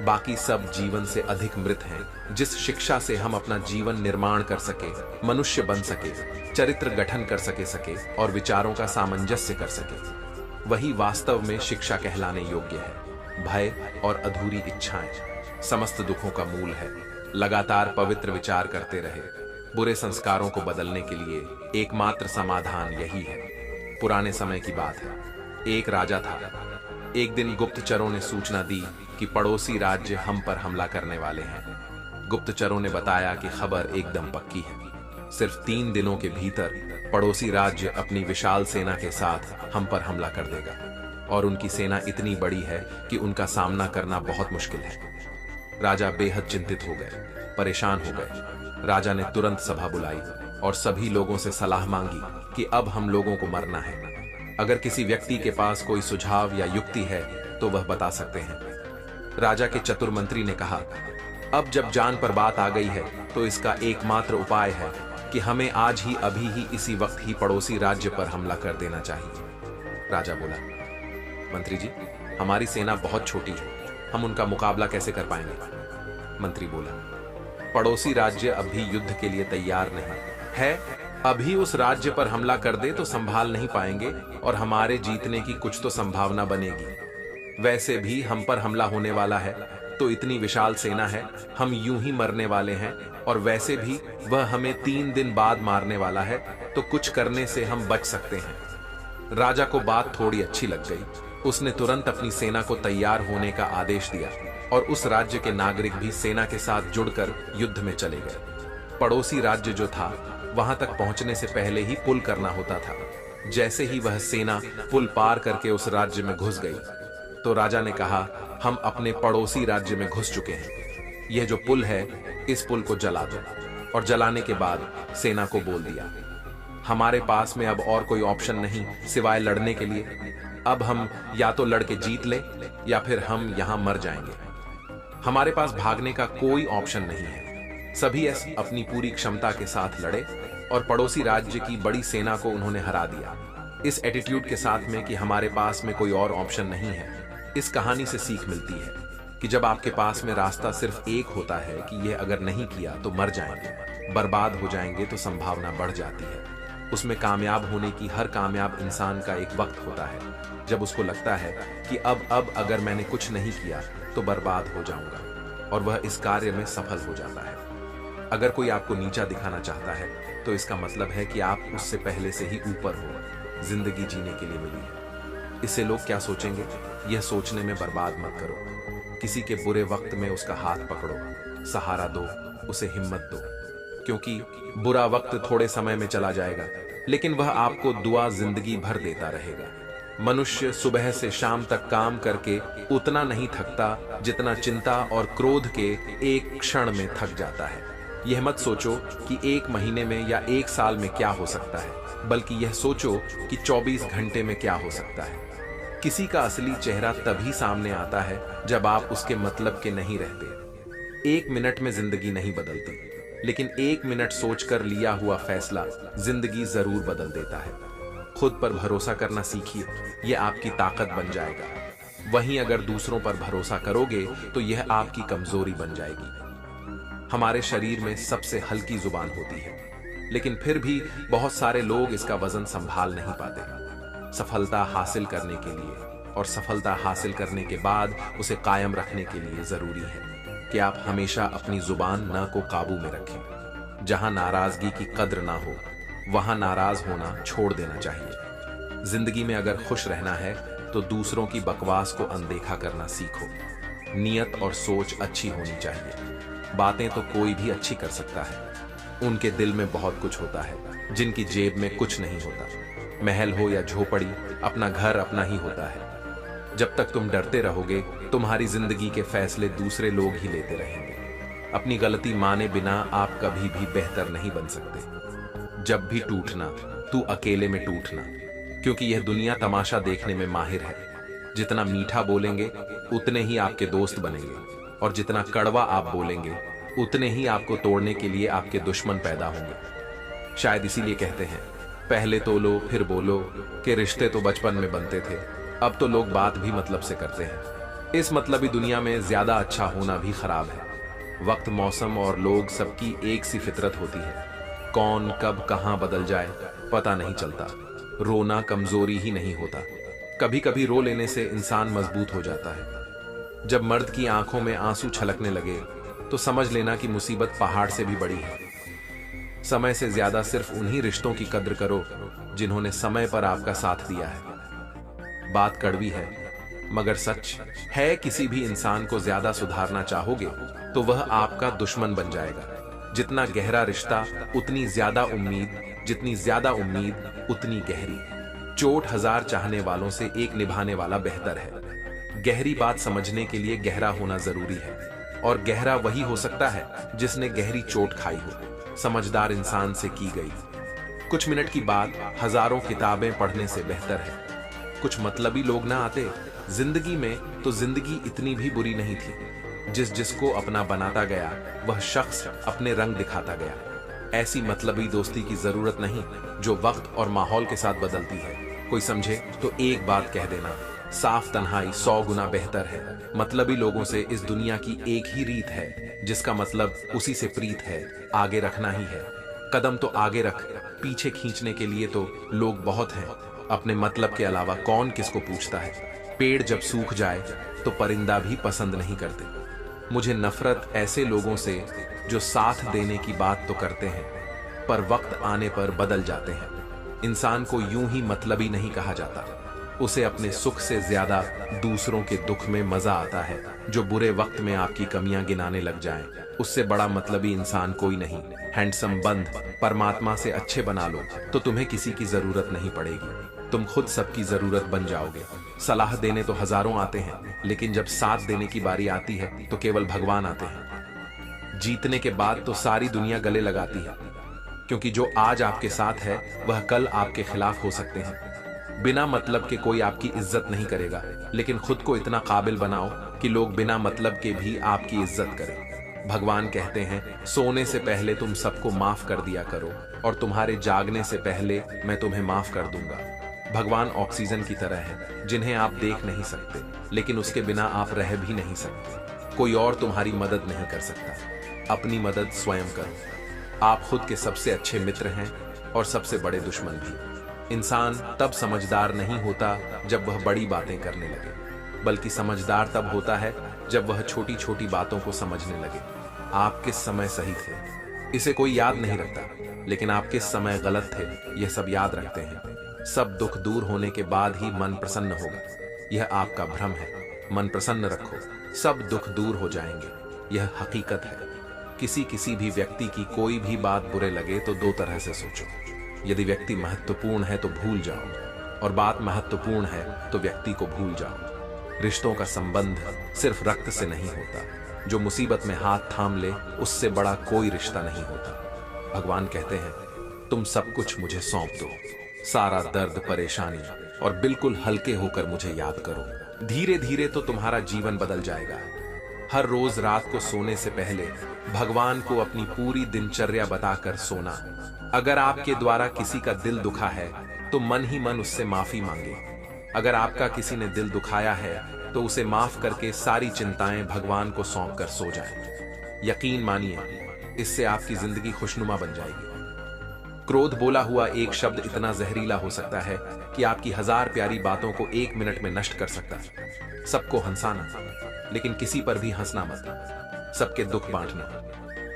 बाकी सब जीवन से अधिक मृत हैं। जिस शिक्षा से हम अपना जीवन निर्माण कर सके, मनुष्य बन सके, चरित्र गठन कर सके और विचारों का सामंजस्य कर सके, वही वास्तव में शिक्षा कहलाने योग्य है। भय और अधूरी इच्छाएं समस्त दुखों का मूल है। लगातार पवित्र विचार करते रहे। बुरे संस्कारों को बदलने के लिए एकमात्र समाधान यही है। पुराने समय की बात है। एक राजा था। एक दिन गुप्तचरों ने सूचना दी कि पड़ोसी राज्य हम पर हमला करने वाले हैं। गुप्तचरों ने बताया कि खबर एकदम पक्की है। सिर्फ 3 दिनों के भीतर पड़ोसी राज्य अपनी विशाल सेना के साथ हम पर हमला कर देगा और उनकी सेना इतनी बड़ी है कि उनका सामना करना बहुत मुश्किल है। राजा बेहद चिंतित हो गए, परेशान हो गए। राजा ने तुरंत सभा बुलाई और सभी लोगों से सलाह मांगी कि अब हम लोगों को मरना है। अगर किसी व्यक्ति के पास कोई सुझाव या युक्ति है तो वह बता सकते हैं। राजा के चतुर मंत्री ने कहा, अब जब जान पर बात आ गई है तो इसका एकमात्र उपाय है कि हमें आज ही, अभी ही, इसी वक्त ही पड़ोसी राज्य पर हमला कर देना चाहिए। राजा बोला, मंत्री जी, हमारी सेना बहुत छोटी है, हम उनका मुकाबला कैसे कर पाएंगे? मंत्री बोला, पड़ोसी राज्य अभी युद्ध के लिए तैयार नहीं है। अभी उस राज्य पर हमला कर दे तो संभाल नहीं पाएंगे और हमारे जीतने की कुछ तो संभावना बनेगी। वैसे भी हम पर हमला होने वाला है तो इतनी विशाल सेना है, हम यूं ही मरने वाले हैं और वैसे भी वह हमें 3 दिन बाद मारने वाला है, तो कुछ करने से हम बच सकते हैं। राजा को बात थोड़ी अच्छी लग गई। उसने तुरंत अपनी सेना को तैयार होने का आदेश दिया और उस राज्य के नागरिक भी सेना के साथ जुड़कर युद्ध में चले गए। पड़ोसी राज्य जो था, वहां तक पहुंचने से पहले ही पुल करना होता था। जैसे ही वह सेना पुल पार करके उस राज्य में घुस गई तो राजा ने कहा, हम अपने पड़ोसी राज्य में घुस चुके हैं। यह जो पुल है, इस पुल को जला दो। और जलाने के बाद सेना को बोल दिया, हमारे पास में अब और कोई ऑप्शन नहीं सिवाय लड़ने के लिए। अब हम या तो लड़के जीत ले या फिर हम यहां मर जाएंगे। हमारे पास भागने का कोई ऑप्शन नहीं है। सभी अपनी पूरी क्षमता के साथ लड़े और पड़ोसी राज्य की बड़ी सेना को उन्होंने हरा दिया। इस एटीट्यूड के साथ में कि हमारे पास में कोई और ऑप्शन नहीं है, इस कहानी से सीख मिलती है कि जब आपके पास में रास्ता सिर्फ एक होता है कि यह अगर नहीं किया तो मर जाएंगे, बर्बाद हो जाएंगे, तो संभावना बढ़ जाती है। उसमें कामयाब होने की हर कामयाब इंसान का एक वक्त होता है जब उसको लगता है कि अब अगर मैंने कुछ नहीं किया तो बर्बाद हो जाऊंगा, और वह इस कार्य में सफल हो जाता है। अगर कोई आपको नीचा दिखाना चाहता है तो इसका मतलब है कि आप उससे पहले से ही ऊपर हो। जिंदगी जीने के लिए मिली है। इससे लोग क्या सोचेंगे, यह सोचने में बर्बाद मत करो। किसी के बुरे वक्त में उसका हाथ पकड़ो, सहारा दो, उसे हिम्मत दो, क्योंकि बुरा वक्त थोड़े समय में चला जाएगा, लेकिन वह आपको दुआ जिंदगी भर देता रहेगा। मनुष्य सुबह से शाम तक काम करके उतना नहीं थकता जितना चिंता और क्रोध के एक क्षण में थक जाता है। यह मत सोचो कि 1 महीने में या 1 साल में क्या हो सकता है, बल्कि यह सोचो कि 24 घंटे में क्या हो सकता है। किसी का असली चेहरा तभी सामने आता है जब आप उसके मतलब के नहीं रहते। 1 मिनट में जिंदगी नहीं बदलती, लेकिन 1 मिनट सोचकर लिया हुआ फैसला जिंदगी जरूर बदल देता है। खुद पर भरोसा करना सीखिए, यह आपकी ताकत बन जाएगा। वहीं अगर दूसरों पर भरोसा करोगे तो यह आपकी कमजोरी बन जाएगी। हमारे शरीर में सबसे हल्की जुबान होती है, लेकिन फिर भी बहुत सारे लोग इसका वजन संभाल नहीं पाते। सफलता हासिल करने के लिए और सफलता हासिल करने के बाद उसे कायम रखने के लिए जरूरी है कि आप हमेशा अपनी जुबान न को काबू में रखें। जहां नाराजगी की कद्र ना हो, वहां नाराज होना छोड़ देना चाहिए। जिंदगी में अगर खुश रहना है तो दूसरों की बकवास को अनदेखा करना सीखो। नियत और सोच अच्छी होनी चाहिए। बातें तो कोई भी अच्छी कर सकता है। उनके दिल में बहुत कुछ होता है जिनकी जेब में कुछ नहीं होता। महल हो या झोपड़ी, अपना घर अपना ही होता है। जब तक तुम डरते रहोगे, तुम्हारी जिंदगी के फैसले दूसरे लोग ही लेते रहेंगे। अपनी गलती माने बिना आप कभी भी बेहतर नहीं बन सकते। जब भी टूटना, तू अकेले में टूटना, क्योंकि यह दुनिया तमाशा देखने में माहिर है। जितना मीठा बोलेंगे उतने ही आपके दोस्त बनेंगे, और जितना कड़वा आप बोलेंगे उतने ही आपको तोड़ने के लिए आपके दुश्मन पैदा होंगे। शायद इसीलिए कहते हैं, पहले तोलो फिर बोलो, कि रिश्ते तो बचपन में बनते थे, अब तो लोग बात भी मतलब से करते हैं। इस मतलबी दुनिया में ज्यादा अच्छा होना भी खराब है। वक्त, मौसम और लोग सबकी एक सी फितरत होती है। कौन कब कहां बदल जाए पता नहीं चलता। रोना कमजोरी ही नहीं होता, कभी कभी रो लेने से इंसान मजबूत हो जाता है। जब मर्द की आंखों में आंसू छलकने लगे तो समझ लेना कि मुसीबत पहाड़ से भी बड़ी है। समय से ज्यादा सिर्फ उन्हीं रिश्तों की कद्र करो जिन्होंने समय पर आपका साथ दिया है। बात कड़वी है मगर सच है, किसी भी इंसान को ज्यादा सुधारना चाहोगे तो वह आपका दुश्मन बन जाएगा। जितना गहरा रिश्ता उतनी ज्यादा उम्मीद, जितनी ज्यादा उम्मीद उतनी गहरी। चोट 1000 चाहने वालों से एक निभाने वाला बेहतर है। गहरी बात समझने के लिए गहरा होना जरूरी है, और गहरा वही हो सकता है जिसने गहरी चोट खाई हो, समझदार इंसान से की गई। कुछ मिनट की बात हजारों किताबें पढ़ने से बेहतर है। कुछ मतलबी लोग ना आते जिंदगी में तो जिंदगी इतनी भी बुरी नहीं थी। जिसको अपना बनाता गया वह शख्स अपने रंग दिखाता गया। ऐसी मतलबी दोस्ती की जरूरत नहीं जो वक्त और माहौल के साथ बदलती है। कोई समझे तो एक बात कह देना, साफ तन्हाई 100 गुना बेहतर है। मतलबी लोगों से इस दुनिया की एक ही रीत है, जिसका मतलब उसी से प्रीत है, आगे रखना ही है। कदम तो आगे रख, पीछे खींचने के लिए तो लोग बहुत हैं। अपने मतलब के अलावा कौन किसको पूछता है। पेड़ जब सूख जाए तो परिंदा भी पसंद नहीं करते। मुझे नफरत ऐसे लोगों से जो साथ देने की बात तो करते हैं पर वक्त आने पर बदल जाते हैं। इंसान को यूं ही मतलबी नहीं कहा जाता, उसे अपने सुख से ज्यादा दूसरों के दुख में मजा आता है। जो बुरे वक्त में आपकी कमियां गिनाने लग जाएं, उससे बड़ा मतलबी इंसान कोई नहीं। हैंडसम बंद परमात्मा से अच्छे बना लो तो तुम्हें किसी की जरूरत नहीं पड़ेगी। तुम खुद सबकी जरूरत बन जाओगे। सलाह देने तो हजारों आते हैं, लेकिन जब साथ देने की बारी आती है तो केवल भगवान आते हैं। जीतने के बाद तो सारी दुनिया गले लगाती है, क्योंकि जो आज आपके साथ है वह कल आपके खिलाफ हो सकते हैं। बिना मतलब के कोई आपकी इज्जत नहीं करेगा, लेकिन खुद को इतना काबिल बनाओ कि लोग बिना मतलब के भी आपकी इज्जत करें। भगवान कहते हैं, सोने से पहले तुम सबको माफ कर दिया करो और तुम्हारे जागने से पहले मैं तुम्हें माफ कर दूंगा। भगवान ऑक्सीजन की तरह है, जिन्हें आप देख नहीं सकते, लेकिन उसके बिना आप रह भी नहीं सकते। कोई और तुम्हारी मदद नहीं कर सकता। अपनी मदद स्वयं करो। आप खुद के सबसे अच्छे मित्र हैं और सबसे बड़े दुश्मन भी। इंसान तब समझदार नहीं होता जब वह बड़ी बातें करने लगे, बल्कि समझदार तब होता है जब वह छोटी छोटी बातों को समझने लगे। आप किस समय सही थे इसे कोई याद नहीं रखता, लेकिन आप किस समय गलत थे यह सब याद रखते हैं। सब दुख दूर होने के बाद ही मन प्रसन्न होगा, यह आपका भ्रम है। मन प्रसन्न रखो, सब दुख दूर हो जाएंगे, यह हकीकत है। किसी भी व्यक्ति की कोई भी बात बुरे लगे तो दो तरह से सोचो। यदि व्यक्ति महत्वपूर्ण है तो भूल जाओ, और बात महत्वपूर्ण है तो व्यक्ति को भूल जाओ। रिश्तों का संबंध सिर्फ रक्त से नहीं होता, जो मुसीबत में हाथ थाम ले उससे बड़ा कोई रिश्ता नहीं होता। भगवान कहते हैं, तुम सब कुछ मुझे सौंप दो, सारा दर्द परेशानी, और बिल्कुल हल्के होकर मुझे याद करो। धीरे धीरे तो तुम्हारा जीवन बदल जाएगा। हर रोज रात को सोने से पहले भगवान को अपनी पूरी दिनचर्या बताकर सोना। अगर आपके द्वारा किसी का दिल दुखा है तो मन ही मन उससे माफी मांगे। अगर आपका किसी ने दिल दुखाया है तो उसे माफ करके सारी चिंताएं भगवान को सौंप कर सो जाएं। यकीन मानिए, इससे आपकी जिंदगी खुशनुमा बन जाएगी। क्रोध बोला हुआ एक शब्द इतना जहरीला हो सकता है कि आपकी 1000 प्यारी बातों को 1 मिनट में नष्ट कर सकता है। सबको हंसाना, लेकिन किसी पर भी हंसना मत। सबके दुख बांटना,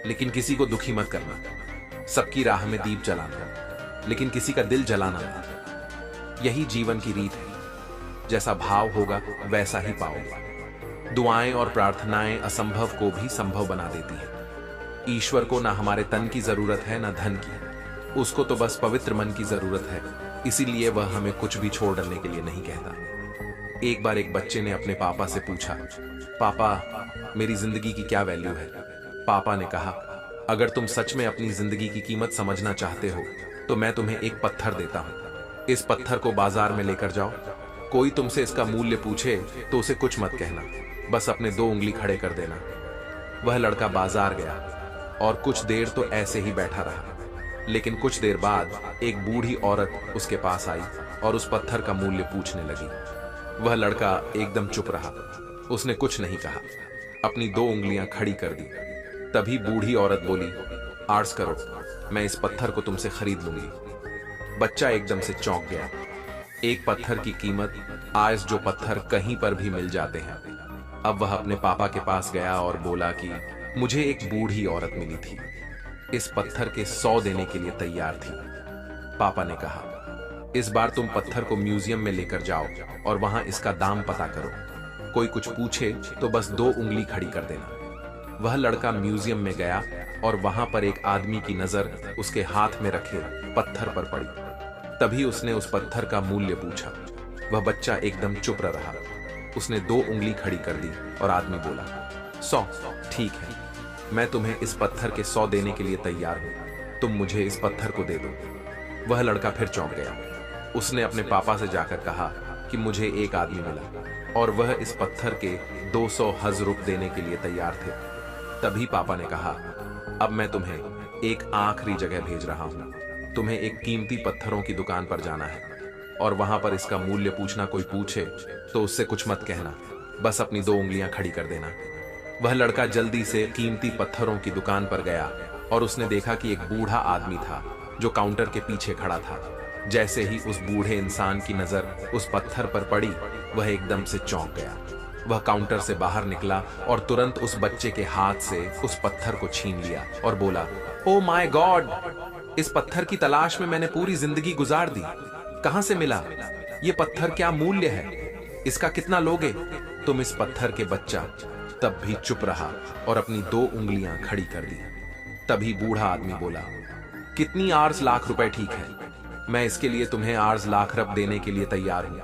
लेकिन किसी को दुखी मत करना। सबकी राह में दीप जलाना, लेकिन किसी का दिल जलाना मत। यही जीवन की रीत है। जैसा भाव होगा वैसा ही पाओगे। दुआएं और प्रार्थनाएं असंभव को भी संभव बना देती है। ईश्वर को ना हमारे तन की जरूरत है ना धन की, उसको तो बस पवित्र मन की जरूरत है। इसीलिए वह हमें कुछ भी छोड़ डालने के लिए नहीं कहता। एक बार एक बच्चे ने अपने पापा से पूछा, पापा मेरी जिंदगी की क्या वैल्यू है? पापा ने कहा, अगर तुम सच में अपनी जिंदगी की कीमत समझना चाहते हो तो मैं तुम्हें एक पत्थर देता हूं। इस पत्थर को बाजार में लेकर जाओ। कोई तुमसे इसका मूल्य पूछे तो उसे कुछ मत कहना, बस अपने 2 उंगली खड़े कर देना। वह लड़का बाजार गया और कुछ देर तो ऐसे ही बैठा रहा, लेकिन कुछ देर बाद एक बूढ़ी औरत उसके पास आई और उस पत्थर का मूल्य पूछने लगी। वह लड़का एकदम चुप रहा, उसने कुछ नहीं कहा, अपनी 2 उंगलियां खड़ी कर दी। तभी बूढ़ी औरत बोली, आर्ज करो, मैं इस पत्थर को तुमसे खरीद लूंगी। बच्चा एकदम से चौंक गया। एक पत्थर की कीमत, आज जो पत्थर कहीं पर भी मिल जाते हैं। अब वह अपने पापा के पास गया और बोला कि मुझे एक बूढ़ी औरत मिली थी, इस पत्थर के 100 देने के लिए तैयार थी। पापा ने कहा, इस बार तुम पत्थर को म्यूजियम में लेकर जाओ और वहां इसका दाम पता करो। कोई कुछ पूछे तो बस 2 उंगली खड़ी कर देना। वह लड़का म्यूजियम में गया और वहां पर एक आदमी की नजर उसके हाथ में रखे पत्थर पर पड़ी। तभी उसने उस पत्थर का मूल्य पूछा। वह बच्चा एकदम चुप रहा। उसने 2 उंगली खड़ी कर दी और आदमी बोला, 100। ठीक है, मैं तुम्हें इस पत्थर के 100 देने के लिए तैयार हूं, तुम मुझे इस पत्थर को दे दो। वह लड़का फिर चौंक गया। उसने अपने पापा से जाकर कहा कि मुझे एक आदमी मिला और वह इस पत्थर के 200 हज़ देने के लिए तैयार थे। तभी पापा ने कहा, अब मैं तुम्हें एक आखिरी जगह भेज रहा हूं। तुम्हें एक कीमती पत्थरों की दुकान पर जाना है और वहां पर इसका मूल्य पूछना। कोई पूछे तो उससे कुछ मत कहना, बस अपनी 2 उंगलियां खड़ी कर देना। वह लड़का जल्दी से कीमती पत्थरों की दुकान पर गया और उसने देखा कि एक बूढ़ा आदमी था जो काउंटर के पीछे खड़ा था। जैसे ही उस बूढ़े इंसान की नजर उस पत्थर पर पड़ी, वह एकदम से चौंक गया। वह काउंटर से बाहर निकला और तुरंत उस बच्चे के हाथ से उस पत्थर को छीन लिया और बोला, ओ माय गॉड, इस पत्थर की तलाश में मैंने पूरी जिंदगी गुजार दी। कहां से मिला ये पत्थर? क्या मूल्य है इसका? कितना लोगे तुम इस पत्थर के? बच्चा तब भी चुप रहा और अपनी 2 उंगलियां खड़ी कर दी। तभी बूढ़ा आदमी बोला, कितनी आर्ज लाख रुपए? ठीक है, मैं इसके लिए तुम्हें आर्ज लाख रब देने के लिए तैयार हूं,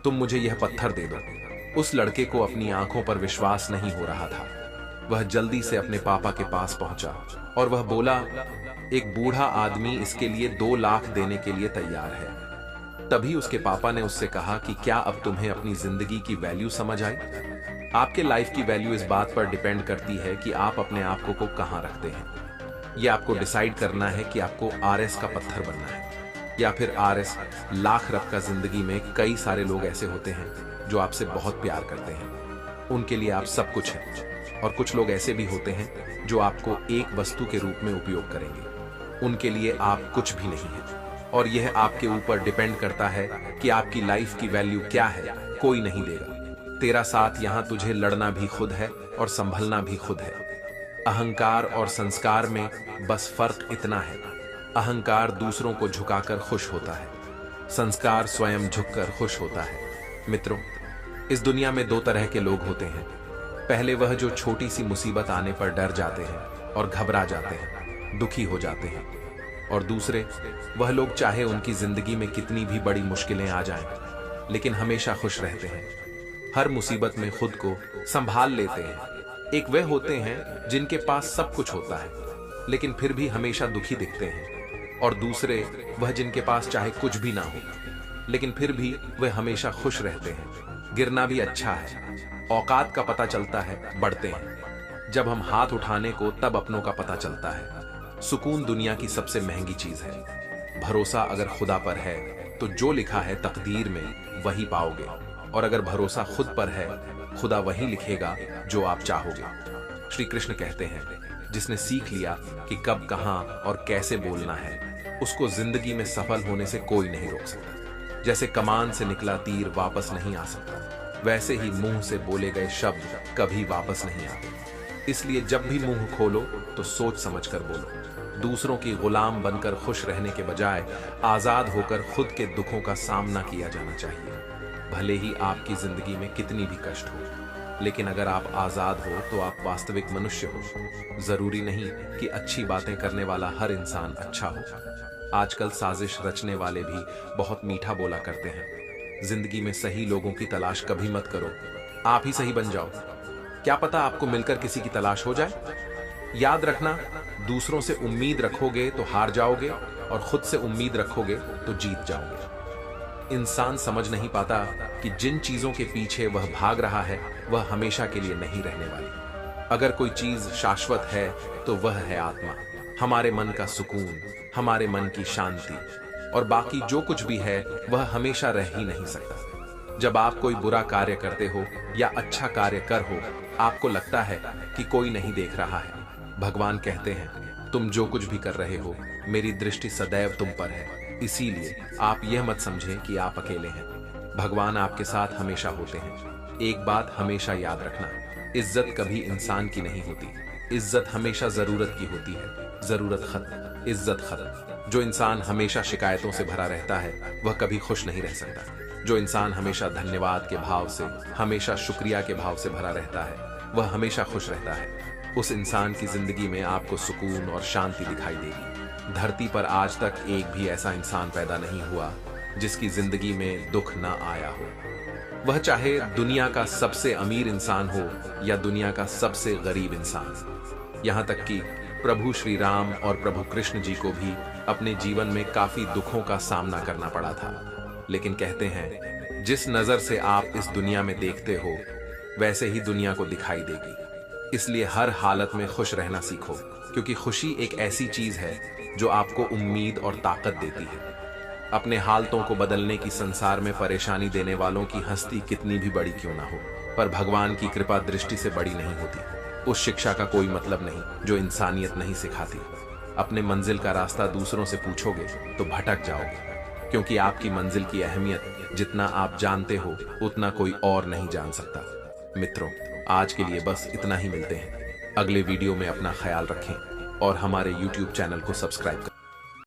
तुम मुझे यह पत्थर दे दो। उस लड़के को अपनी आंखों पर विश्वास नहीं हो रहा था। वह जल्दी से अपने पापा के पास पहुंचा और वह बोला, एक बूढ़ा आदमी इसके लिए 2 लाख देने के लिए तैयार है। तभी उसके पापा ने उससे कहा कि क्या अब तुम्हें अपनी जिंदगी की वैल्यू समझ आई? आपके लाइफ की वैल्यू इस बात पर डिपेंड करती है कि आप अपने आप को कहां रखते हैं। यह आपको डिसाइड करना है कि आपको आरएस का पत्थर बनना है या फिर आरएस लाख रब का। जिंदगी में कई सारे लोग ऐसे होते हैं जो आपसे बहुत प्यार करते हैं, उनके लिए आप सब कुछ हैं, और कुछ लोग ऐसे भी होते हैं जो आपको एक वस्तु के रूप में उपयोग करेंगे, उनके लिए आप कुछ भी नहीं हैं। और यह आपके ऊपर डिपेंड करता है कि आपकी लाइफ की वैल्यू क्या है। कोई नहीं देगा तेरा साथ। यहां तुझे लड़ना भी खुद है और संभलना भी खुद है। अहंकार और संस्कार में बस फर्क इतना है, अहंकार दूसरों को झुकाकर खुश होता है, संस्कार स्वयं झुककर खुश होता है। मित्रों, इस दुनिया में 2 तरह के लोग होते हैं। पहले वह जो छोटी सी मुसीबत आने पर डर जाते हैं और घबरा जाते हैं, दुखी हो जाते हैं, और दूसरे वह लोग चाहे उनकी जिंदगी में कितनी भी बड़ी मुश्किलें आ जाएं, लेकिन हमेशा खुश रहते हैं, हर मुसीबत में खुद को संभाल लेते हैं। एक वे होते हैं जिनके पास सब कुछ होता है लेकिन फिर भी हमेशा दुखी दिखते हैं, और दूसरे वह जिनके पास चाहे कुछ भी ना हो लेकिन फिर भी वे हमेशा खुश रहते हैं। गिरना भी अच्छा है, औकात का पता चलता है, बढ़ते हैं। जब हम हाथ उठाने को तब अपनों का पता चलता है। सुकून दुनिया की सबसे महंगी चीज है। भरोसा अगर खुदा पर है तो जो लिखा है तकदीर में वही पाओगे, और अगर भरोसा खुद पर है, खुदा वही लिखेगा जो आप चाहोगे। श्री कृष्ण कहते हैं, जिसने सीख लिया कि कब कहां और कैसे बोलना है, उसको जिंदगी में सफल होने से कोई नहीं रोक सकता। जैसे कमान से निकला तीर वापस नहीं आ सकता, वैसे ही मुंह से बोले गए शब्द कभी वापस नहीं आते। इसलिए जब भी मुंह खोलो तो सोच समझकर बोलो। दूसरों की गुलाम बनकर खुश रहने के बजाय आजाद होकर खुद के दुखों का सामना किया जाना चाहिए। भले ही आपकी जिंदगी में कितनी भी कष्ट हो, लेकिन अगर आप आजाद हो तो आप वास्तविक मनुष्य हो। जरूरी नहीं कि अच्छी बातें करने वाला हर इंसान अच्छा हो। आजकल साजिश रचने वाले भी बहुत मीठा बोला करते हैं। जिंदगी में सही लोगों की तलाश कभी मत करो, आप ही सही बन जाओ। क्या पता आपको मिलकर किसी की तलाश हो जाए। याद रखना, दूसरों से उम्मीद रखोगे तो हार जाओगे और खुद से उम्मीद रखोगे तो जीत जाओगे। इंसान समझ नहीं पाता कि जिन चीजों के पीछे वह भाग रहा है वह हमेशा के लिए नहीं रहने वाली। अगर कोई चीज शाश्वत है तो वह है आत्मा, हमारे मन का सुकून, हमारे मन की शांति, और बाकी जो कुछ भी है वह हमेशा रह ही नहीं सकता। जब आप कोई बुरा कार्य करते हो या अच्छा कार्य कर हो, आपको लगता है कि कोई नहीं देख रहा है। भगवान कहते हैं, तुम जो कुछ भी कर रहे हो मेरी दृष्टि सदैव तुम पर है, इसीलिए आप यह मत समझें कि आप अकेले हैं। भगवान आपके साथ हमेशा होते हैं। एक बात हमेशा याद रखना, इज्जत कभी इंसान की नहीं होती, इज्जत हमेशा जरूरत की होती है। जरूरत खत्म, इज्जत खत्म। जो इंसान हमेशा शिकायतों से भरा रहता है वह कभी खुश नहीं रह सकता। जो इंसान हमेशा धन्यवाद के भाव से, हमेशा शुक्रिया के भाव से भरा रहता है, वह हमेशा खुश रहता है। उस इंसान की जिंदगी में आपको सुकून और शांति दिखाई देगी। धरती पर आज तक एक भी ऐसा इंसान पैदा नहीं हुआ जिसकी जिंदगी में दुख ना आया हो। वह चाहे दुनिया का सबसे अमीर इंसान हो या दुनिया का सबसे गरीब इंसान। यहां तक कि प्रभु श्री राम और प्रभु कृष्ण जी को भी अपने जीवन में काफी दुखों का सामना करना पड़ा था। लेकिन कहते हैं, जिस नजर से आप इस दुनिया में देखते हो वैसे ही दुनिया को दिखाई देगी। इसलिए हर हालत में खुश रहना सीखो, क्योंकि खुशी एक ऐसी चीज है जो आपको उम्मीद और ताकत देती है। अपने हालतों को बदलने की संसार में परेशानी देने वालों की हस्ती कितनी भी बड़ी क्यों ना हो, पर भगवान की कृपा दृष्टि से बड़ी नहीं होती। उस शिक्षा का कोई मतलब नहीं जो इंसानियत नहीं सिखाती। अपने मंजिल का रास्ता दूसरों से पूछोगे तो भटक जाओगे, क्योंकि आपकी मंजिल की अहमियत जितना आप जानते हो उतना कोई और नहीं जान सकता। मित्रों, आज के लिए बस इतना ही। मिलते हैं अगले वीडियो में। अपना ख्याल रखें और हमारे YouTube चैनल को सब्सक्राइब करें।